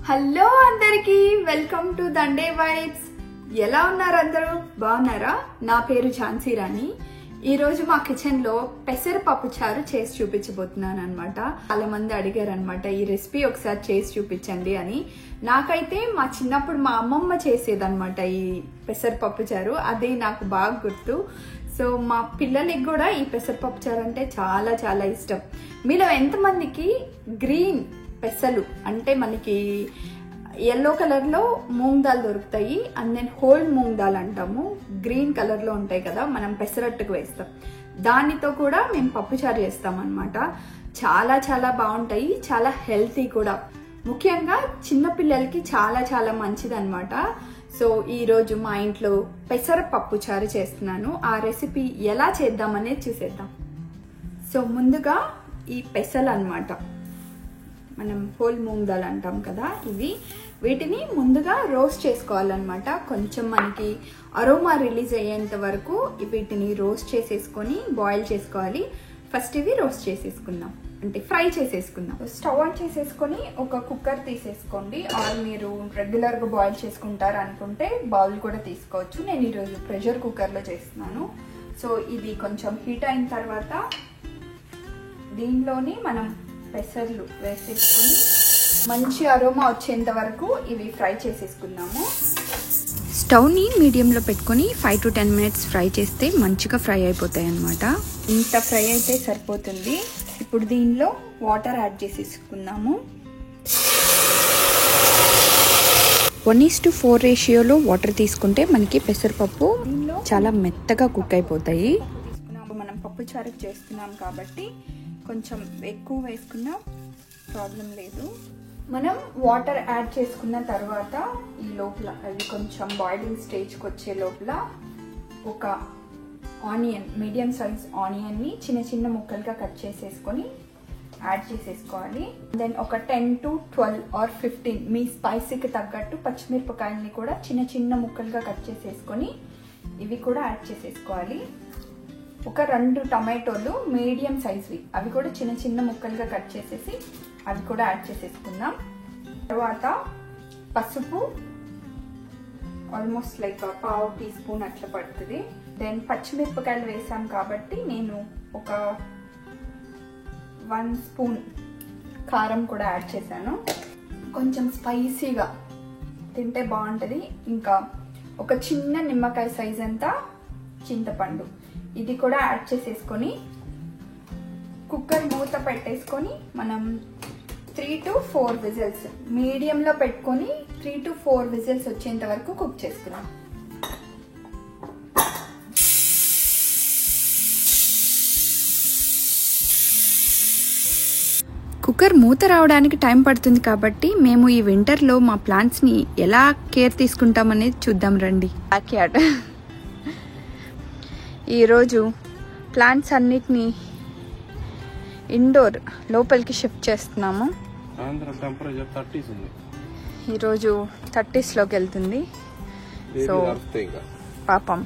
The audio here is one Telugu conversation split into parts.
హలో అందరికి వెల్కమ్ టు దండే వైబ్స్. ఎలా ఉన్నారు అందరూ? బాగున్నారా? నా పేరు ఝాన్సీ రాణి. ఈ రోజు మా కిచెన్ లో పెసరపప్పు చారు చేసి చూపించబోతున్నాను అనమాట. చాలా మంది అడిగారు అనమాట ఈ రెసిపీ ఒకసారి చేసి చూపించండి అని. నాకైతే మా చిన్నప్పుడు మా అమ్మమ్మ చేసేదన్నమాట ఈ పెసరపప్పు చారు. అది నాకు బాగా గుర్తు. సో మా పిల్లలకి కూడా ఈ పెసరపప్పు చారు అంటే చాలా చాలా ఇష్టం. మీలో ఎంతమందికి గ్రీన్ పెసలు అంటే మనకి ఎల్లో కలర్ లో మూంగ్ దాల్ దొరుకుతాయి, and then whole moong dal అంటాము, గ్రీన్ కలర్ లో ఉంటాయి కదా, మనం పెసరట్టుకు వేస్తాం. దానితో కూడా మేము పప్పుచారు చేస్తాం అన్నమాట. చాలా చాలా బాగుంటాయి, చాలా హెల్తీ కూడా. ముఖ్యంగా చిన్నపిల్లలకి చాలా చాలా మంచిది అనమాట. సో ఈ రోజు మా ఇంట్లో పెసరపప్పు చారు చేస్తున్నాను. ఆ రెసిపీ ఎలా చేద్దామనేది చూసేద్దాం. సో ముందుగా ఈ పెసలు అన్నమాట, మనం హోల్ మూంగ్ దాల్ అంటాం కదా, వీటిని ముందుగా రోస్ట్ చేసుకోవాలన్నమాట. కొంచెం మనకి అరోమా రిలీజ్ అయ్యేంత వరకు వీటిని రోస్ట్ చేసేసుకొని బాయిల్ చేసుకోవాలి. ఫస్ట్ ఇవి రోస్ట్ చేసేసుకుందాం, అంటే ఫ్రై చేసేసుకుందాం. స్టవ్ ఆన్ చేసేసుకొని ఒక కుక్కర్ తీసేసుకోండి. ఆర్ మీరు రెగ్యులర్గా బాయిల్ చేసుకుంటారు అనుకుంటే బౌల్ కూడా తీసుకోవచ్చు. నేను ఈరోజు ప్రెషర్ కుక్కర్లో చేస్తున్నాను. సో ఇది కొంచెం హీట్ అయిన తర్వాత దీనిలోని మనం పెసర్లు వేసేసుకొని మంచి అరోమా వచ్చేంత వరకు ఇవి ఫ్రై చేసేసుకున్నాము. స్టవ్ని మీడియంలో పెట్టుకొని 5 to 10 minutes ఫ్రై చేస్తే మంచిగా ఫ్రై అయిపోతాయి అన్నమాట. ఇంత ఫ్రై అయితే సరిపోతుంది. ఇప్పుడు దీనిలో వాటర్ యాడ్ చేసేసుకుందాము. 1:4 రేషియోలో వాటర్ తీసుకుంటే మనకి పెసరపప్పు చాలా మెత్తగా కుక్ అయిపోతాయి. మనం పప్పు చారుకు చేస్తున్నాం కాబట్టి కొంచెం ఎక్కువ వేసుకున్నా ప్రాబ్లం లేదు. మనం వాటర్ యాడ్ చేసుకున్న తర్వాత ఈ లోపల అది కొంచెం బాయిలింగ్ స్టేజ్కి వచ్చే లోపల ఒక ఆనియన్, మీడియం సైజ్ ఆనియన్ని చిన్న చిన్న ముక్కలుగా కట్ చేసేసుకొని యాడ్ చేసేసుకోవాలి. దెన్ ఒక 10 to 12 or 15 మీ స్పైసీకి తగ్గట్టు పచ్చిమిరపకాయలని కూడా చిన్న చిన్న ముక్కలుగా కట్ చేసేసుకొని ఇవి కూడా యాడ్ చేసేసుకోవాలి. ఒక 2 టమాటోలు మీడియం సైజ్వి, అవి కూడా చిన్న చిన్న ముక్కలుగా కట్ చేసేసి అవి కూడా యాడ్ చేసేసుకుందాం. తర్వాత పసుపు ఆల్మోస్ట్ లైక్ 1/2 teaspoon అట్లా పడుతుంది. దెన్ పచ్చిమిరపకాయలు వేసాం కాబట్టి నేను ఒక 1 స్పూన్ కారం కూడా యాడ్ చేశాను. కొంచెం స్పైసీగా తింటే బాగుంటుంది. ఇంకా ఒక చిన్న నిమ్మకాయ సైజ్ అంతా చింతపండు ఇది కూడా యాడ్ చేసేసుకొని కుక్కర్ మూత పెట్టేసుకొని మనం 3 to 4 విజిల్స్ మీడియంలో పెట్టుకొని 3 to 4 విజిల్స్ వచ్చేంత వరకు కుక్ చేసుకున్నాం. కుక్కర్ మూత రావడానికి టైం పడుతుంది కాబట్టి మేము ఈ వింటర్లో మా ప్లాంట్స్ని ఎలా కేర్ తీసుకుంటామనేది చూద్దాం రండి. బ్యాక్యార్డ్ ఈరోజు ప్లాంట్స్ అన్నిటినీ ఇండోర్ లోపలికి షిఫ్ట్ చేస్తున్నాము. ఈరోజు 30sలోకి వెళ్తుంది. సో పాపం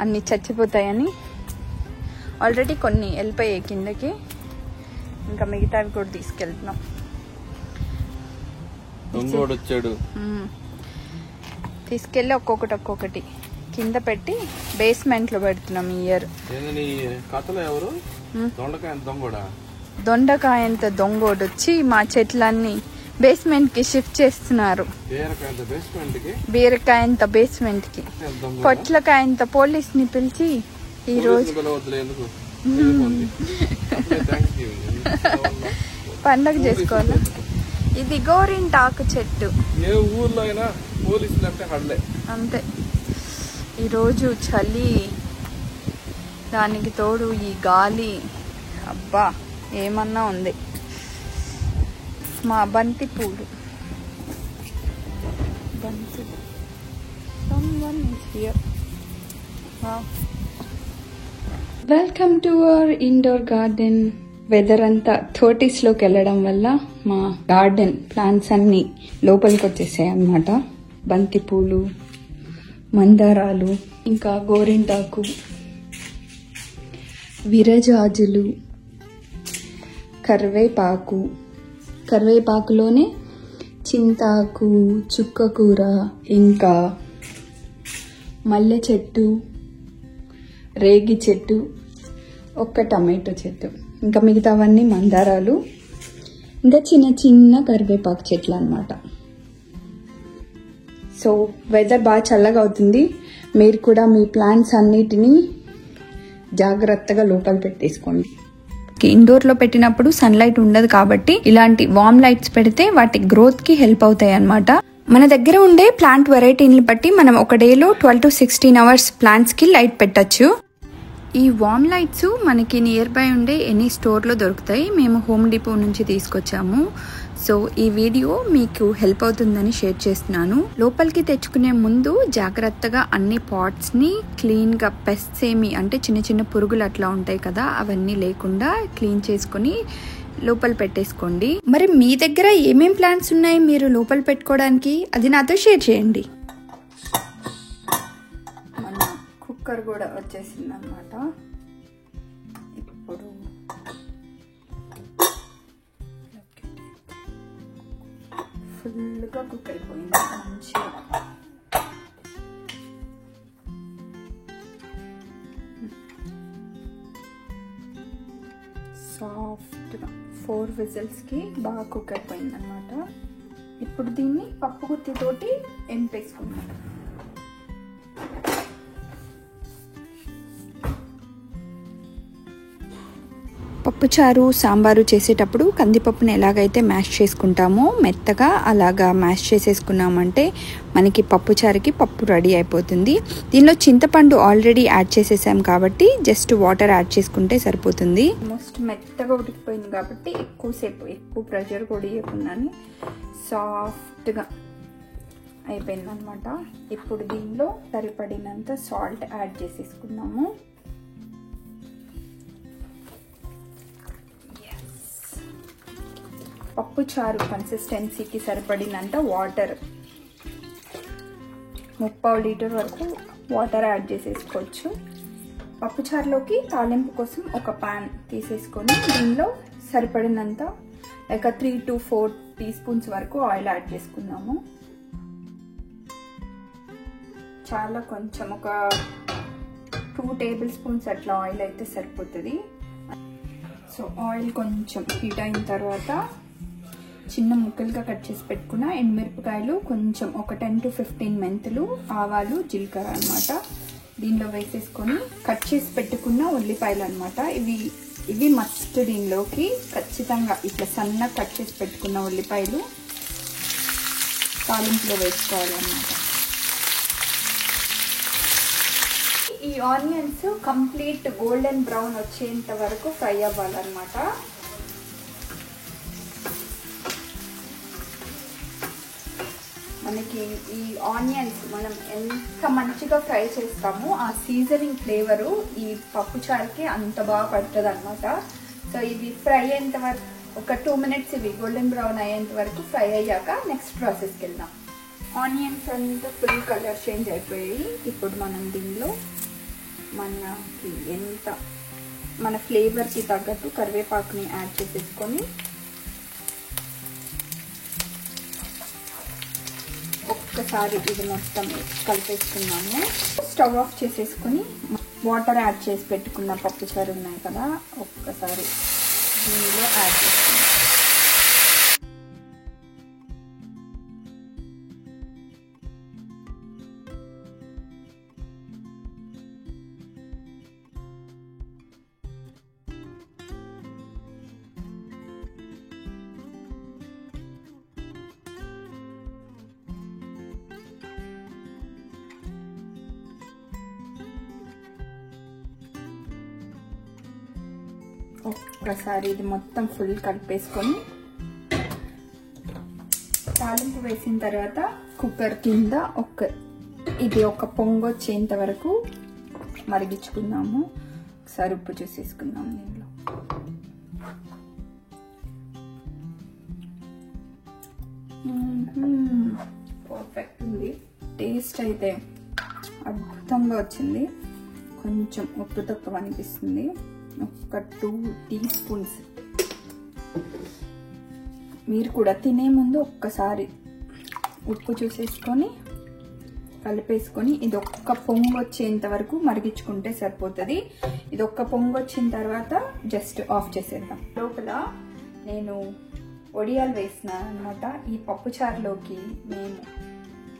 అన్ని చచ్చిపోతాయని ఆల్రెడీ కొన్ని వెళ్ళిపోయాయి కిందకి, ఇంకా మిగతావి కూడా తీసుకెళ్తున్నాం. తీసుకెళ్ళి ఒక్కొక్కటి కింద పెట్టి బేస్మెంట్ లో పెడుతున్నాం. ఈ ఇయర్ దొండకాయంత దొంగోడు వచ్చి మా చెట్లన్నీ బేస్మెంట్ కి షిఫ్ట్ చేస్తున్నారు. బీరకాయంత బేస్మెంట్ కి, పొట్లకాయంత పోలీస్ ని పిలిచి ఈ రోజు పండగ చేసుకోవాలి. ఇది గోరింటాకు చెట్టు, అంతే. ఈరోజు చలి, దానికి తోడు ఈ గాలి, అబ్బా ఏమన్నా ఉంది. మా బంతి పూలు, welcome to our indoor garden. Weather అంతా 30sలోకి వెళ్ళడం వల్ల మా గార్డెన్ ప్లాంట్స్ అన్ని లోపలికి వచ్చేసాయి అన్నమాట. బంతి పూలు, మందారాలు, ఇంకా గోరింటాకు, విరజాజులు, కరివేపాకులోనే చింతాకు, చుక్కకూర, ఇంకా మల్లె చెట్టు, రేగి చెట్టు, ఒక్క టమాటో చెట్టు, ఇంకా మిగతావన్నీ మందారాలు, ఇంకా చిన్న చిన్న కరివేపాకు చెట్లు అన్నమాట. సో వెదర్ బాగా చల్లగా అవుతుంది. మీరు కూడా మీ ప్లాంట్స్ అన్నిటినీ జాగ్రత్తగా లోపల పెట్టేసుకోండి. ఇండోర్లో పెట్టినప్పుడు సన్లైట్ ఉండదు కాబట్టి ఇలాంటి వార్మ్ లైట్స్ పెడితే వాటి గ్రోత్కి హెల్ప్ అవుతాయి అన్నమాట. మన దగ్గర ఉండే ప్లాంట్ వెరైటీని బట్టి మనం ఒక డేలో 12 to 16 hours ప్లాంట్స్కి లైట్ పెట్టచ్చు. ఈ వార్మ్ లైట్స్ మనకి నియర్ బై ఉండే ఎనీ స్టోర్లో దొరుకుతాయి. మేము హోమ్ డిపో నుంచి తీసుకొచ్చాము. సో ఈ వీడియో మీకు హెల్ప్ అవుతుందని షేర్ చేస్తున్నాను. లోపలికి తెచ్చుకునే ముందు జాగ్రత్తగా అన్ని పాట్స్ని క్లీన్గా, పెస్ట్స్ ఏమి అంటే చిన్న చిన్న పురుగులు అట్లా ఉంటాయి కదా, అవన్నీ లేకుండా క్లీన్ చేసుకొని లోపల పెట్టేసుకోండి. మరి మీ దగ్గర ఏమేం ప్లాంట్స్ ఉన్నాయి మీరు లోపల పెట్టుకోవడానికి, అది నాతో షేర్ చేయండి. మన కుక్కర్ కూడా వచ్చేసింది అన్నమాట. ఇప్పుడు ఫుల్గా కుక్ అయిపోయింది మంచిగా. సాఫ్ట్గా 4 విజిల్స్కి బాగా కుక్ అయిపోయింది అన్నమాట. ఇప్పుడు దీన్ని పప్పు గుత్తితోటి ఎంపేసుకున్నాం. పప్పుచారు, సాంబారు చేసేటప్పుడు కందిపప్పుని ఎలాగైతే మ్యాష్ చేసుకుంటామో మెత్తగా అలాగా మ్యాష్ చేసేసుకున్నామంటే మనకి పప్పుచారుకి పప్పు రెడీ అయిపోతుంది. దీనిలో చింతపండు ఆల్రెడీ యాడ్ చేసేసాం కాబట్టి జస్ట్ వాటర్ యాడ్ చేసుకుంటే సరిపోతుంది. ఆల్మోస్ట్ మెత్తగా ఉడికిపోయింది కాబట్టి ఎక్కువ ప్రెషర్ కూడా ఇవ్వకుండానే సాఫ్ట్గా అయిపోయింది అనమాట. ఇప్పుడు దీనిలో సరిపడినంత సాల్ట్ యాడ్ చేసేసుకున్నాము. పప్పు చారు కన్సిస్టెన్సీకి సరిపడినంత వాటర్, 3/4 లీటర్ వరకు వాటర్ యాడ్ చేసేసుకోవచ్చు. పప్పుచారులోకి తాలింపు కోసం ఒక పాన్ తీసేసుకొని దీనిలో సరిపడినంత లైక్ 3 to 4 teaspoons వరకు ఆయిల్ యాడ్ చేసుకున్నాము. చాలా కొంచెం ఒక 2 tablespoons అట్లా ఆయిల్ అయితే సరిపోతుంది. సో ఆయిల్ కొంచెం హీట్ అయిన తర్వాత చిన్న ముక్కలుగా కట్ చేసి పెట్టుకున్న ఎండుమిరపకాయలు, కొంచెం ఒక 10 to 15 మెంతులు, ఆవాలు, జీలకర్ర అన్నమాట దీనిలో వేసేసుకొని కట్ చేసి పెట్టుకున్న ఉల్లిపాయలు అన్నమాట. ఇవి మస్ట్ దీనిలోకి ఖచ్చితంగా ఇట్లా సన్నగా కట్ చేసి పెట్టుకున్న ఉల్లిపాయలు తాలింపులో వేసుకోవాలన్నమాట. ఈ ఆనియన్స్ కంప్లీట్ గోల్డెన్ బ్రౌన్ వచ్చేంత వరకు ఫ్రై అవ్వాలన్నమాట. మనకి ఈ ఆనియన్స్ మనం ఎంత మంచిగా ఫ్రై చేస్తామో ఆ సీజనింగ్ ఫ్లేవరు ఈ పప్పుచారుకి అంత బాగా పడుతుంది అనమాట. సో ఇవి ఫ్రై అయ్యేంత వరకు ఒక 2 minutes ఇవి గోల్డెన్ బ్రౌన్ అయ్యేంత వరకు ఫ్రై అయ్యాక నెక్స్ట్ ప్రాసెస్కి వెళ్దాం. ఆనియన్స్ అంతా ఫుల్ కలర్ చేంజ్ అయిపోయాయి. ఇప్పుడు మనం దీనిలో మనకి మన ఫ్లేవర్కి తగ్గట్టు కరివేపాకుని యాడ్ చేసేసుకొని ఒక్కసారి ఇది మొత్తం కలిపేసుకున్నాము. స్టవ్ ఆఫ్ చేసేసుకొని వాటర్ యాడ్ చేసి పెట్టుకున్న పప్పుచారు ఉన్నాయి కదా, ఒక్కసారి దీనిలో యాడ్ చేసుకున్నాం. ఒక్కసారి ఇది మొత్తం ఫుల్ కలిపేసుకొని తాలింపు వేసిన తర్వాత కుక్కర్ కింద ఇది ఒక పొంగు వచ్చేంత వరకు మరిగించుకుందాము. ఒకసారి ఉప్పు చూసేసుకుందాం దీనిలో. పర్ఫెక్ట్ ఉంది. టేస్ట్ అయితే అద్భుతంగా వచ్చింది. కొంచెం ఉప్పు తక్కువ అనిపిస్తుంది. ఒక 2 teaspoons మీరు కూడా తినే ముందు ఒక్కసారి ఉప్పు చూసేసుకొని కలిపేసుకొని ఇది ఒక్క పొంగు వచ్చేంత వరకు మరిగించుకుంటే సరిపోతుంది. ఇది ఒక్క పొంగు వచ్చిన తర్వాత జస్ట్ ఆఫ్ చేసేద్దాం. లోపల నేను వడియాలు వేసిన అనమాట. ఈ పప్పుచారులోకి మేము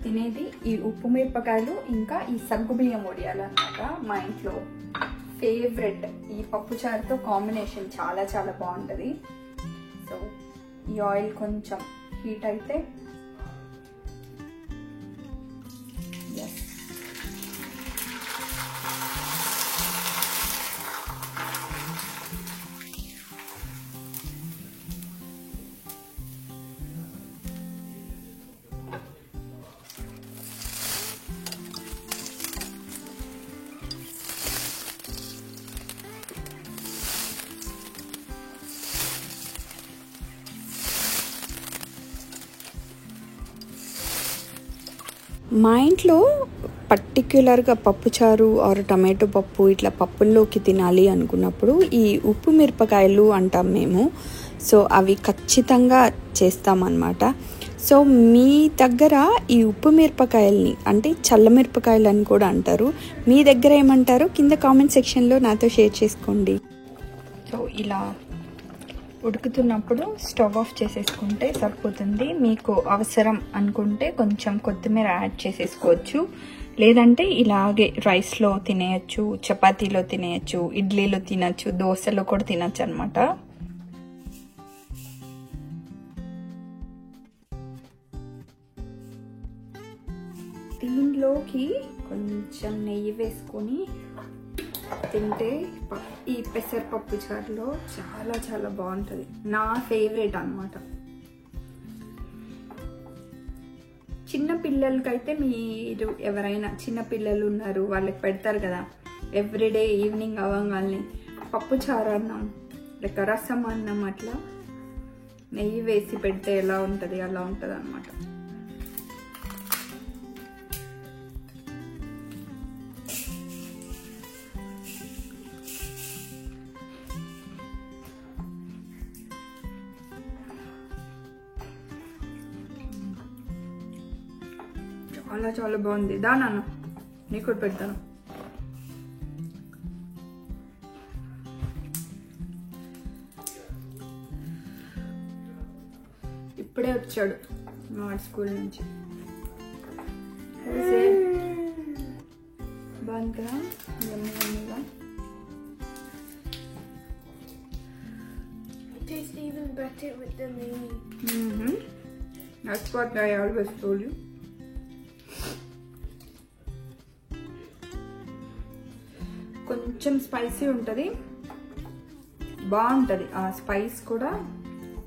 తినేది ఈ ఉప్పు మిరపకాయలు ఇంకా ఈ సగ్గుబియ్యం వడియాలు అనమాట. మా ఇంట్లో ఫేవరెట్. ఈ పప్పుచారుతో కాంబినేషన్ చాలా చాలా బాగుంటుంది. సో ఈ ఆయిల్ కొంచెం హీట్ అయితే మా ఇంట్లో పర్టిక్యులర్గా పప్పుచారు ఆర్ టమాటో పప్పు ఇట్లా పప్పుల్లోకి తినాలి అనుకున్నప్పుడు ఈ ఉప్పు మిరపకాయలు అంటాం మేము. సో అవి ఖచ్చితంగా చేస్తామన్నమాట. సో మీ దగ్గర ఈ ఉప్పు మిరపకాయల్ని అంటే చల్ల మిరపకాయలు అని కూడా అంటారు. మీ దగ్గర ఏమంటారో కింద కామెంట్ సెక్షన్లో నాతో షేర్ చేసుకోండి. సో ఇలా ఉడుకుతున్నప్పుడు స్టవ్ ఆఫ్ చేసేసుకుంటే సరిపోతుంది. మీకు అవసరం అనుకుంటే కొంచెం కొత్తిమీర యాడ్ చేసేసుకోవచ్చు. లేదంటే ఇలాగే రైస్లో తినేయచ్చు, చపాతీలో తినేయచ్చు, ఇడ్లీలో తినచ్చు, దోశలో కూడా తినచ్చు అనమాట. దీనిలోకి కొంచెం నెయ్యి వేసుకొని తింటే ఈ పెసరపప్పు చారులో చాలా చాలా బాగుంటుంది. నా ఫేవరెట్ అన్నమాట. చిన్న పిల్లలకైతే మీరు ఎవరైనా చిన్న పిల్లలు ఉన్నారు వాళ్ళకి పెడతారు కదా, ఎవ్రీడే ఈవినింగ్ అవ్వగానే పప్పు చారు అన్నం లేక రసం అన్నం అట్లా నెయ్యి వేసి పెడితే ఎలా ఉంటుంది అలా ఉంటుంది అన్నమాట. చాలా చాలా బాగుంది. నాన్న నీకు కూడా పెడతాను. ఇప్పుడే వచ్చాడు మా స్కూల్ నుంచి. బాగుంది కదా, యమ్మీగా. Tastes even better with the mayo. That's what I always told you. కొంచెం స్పైసీ ఉంటుంది, బాగుంటుంది. ఆ స్పైస్ కూడా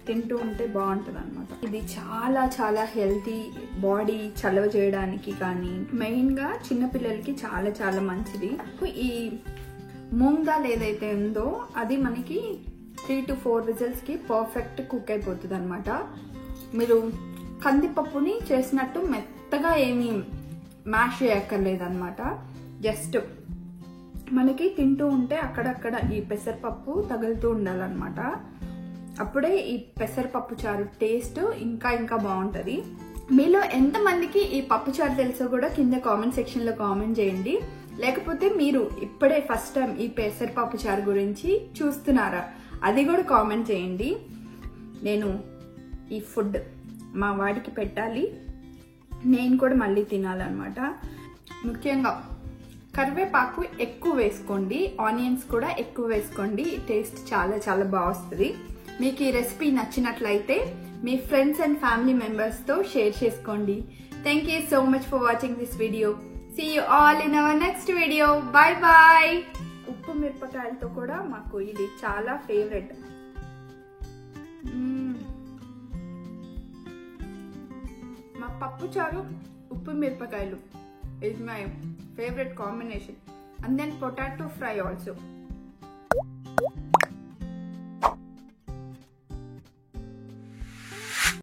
తింటూ ఉంటే బాగుంటుంది అనమాట. ఇది చాలా చాలా హెల్తీ, బాడీ చలవ చేయడానికి కానీ మెయిన్గా చిన్నపిల్లలకి చాలా చాలా మంచిది. ఈ మూంగ్ దాల్ ఏదైతే ఉందో అది మనకి 3 to 4 విజిల్స్కి పర్ఫెక్ట్ కుక్ అయిపోతుంది అనమాట. మీరు కందిపప్పుని చేసినట్టు మెత్తగా ఏమీ మ్యాష్ చేయక్కర్లేదు అనమాట. జస్ట్ మనకి తింటూ ఉంటే అక్కడక్కడ ఈ పెసరపప్పు తగులుతూ ఉండాలన్నమాట. అప్పుడే ఈ పెసరపప్పు చారు టేస్ట్ ఇంకా ఇంకా బాగుంటుంది. మీలో ఎంతమందికి ఈ పప్పు చారు తెలుసో కూడా కింద కామెంట్ సెక్షన్లో కామెంట్ చేయండి. లేకపోతే మీరు ఇప్పుడే ఫస్ట్ టైం ఈ పెసరపప్పు చారు గురించి చూస్తున్నారా అది కూడా కామెంట్ చేయండి. నేను ఈ ఫుడ్ మా వాడికి పెట్టాలి, నేను కూడా మళ్ళీ తినాలన్నమాట. ముఖ్యంగా కరివేపాకు ఎక్కువ వేసుకోండి, ఆనియన్స్ కూడా ఎక్కువ వేసుకోండి. టేస్ట్ చాలా చాలా బాగా వస్తుంది. మీకు ఈ రెసిపీ నచ్చినట్లయితే మీ ఫ్రెండ్స్ అండ్ ఫ్యామిలీ మెంబర్స్తో షేర్ చేసుకోండి. Thank you so much for watching this video. See you all in our next video. Bye bye. ఉప్పు మిరపకాయలతో కూడా మాకు ఇది చాలా ఫేవరెట్. మా పప్పు చారు ఉప్పు మిరపకాయలు is my favorite combination, and then potato fry also.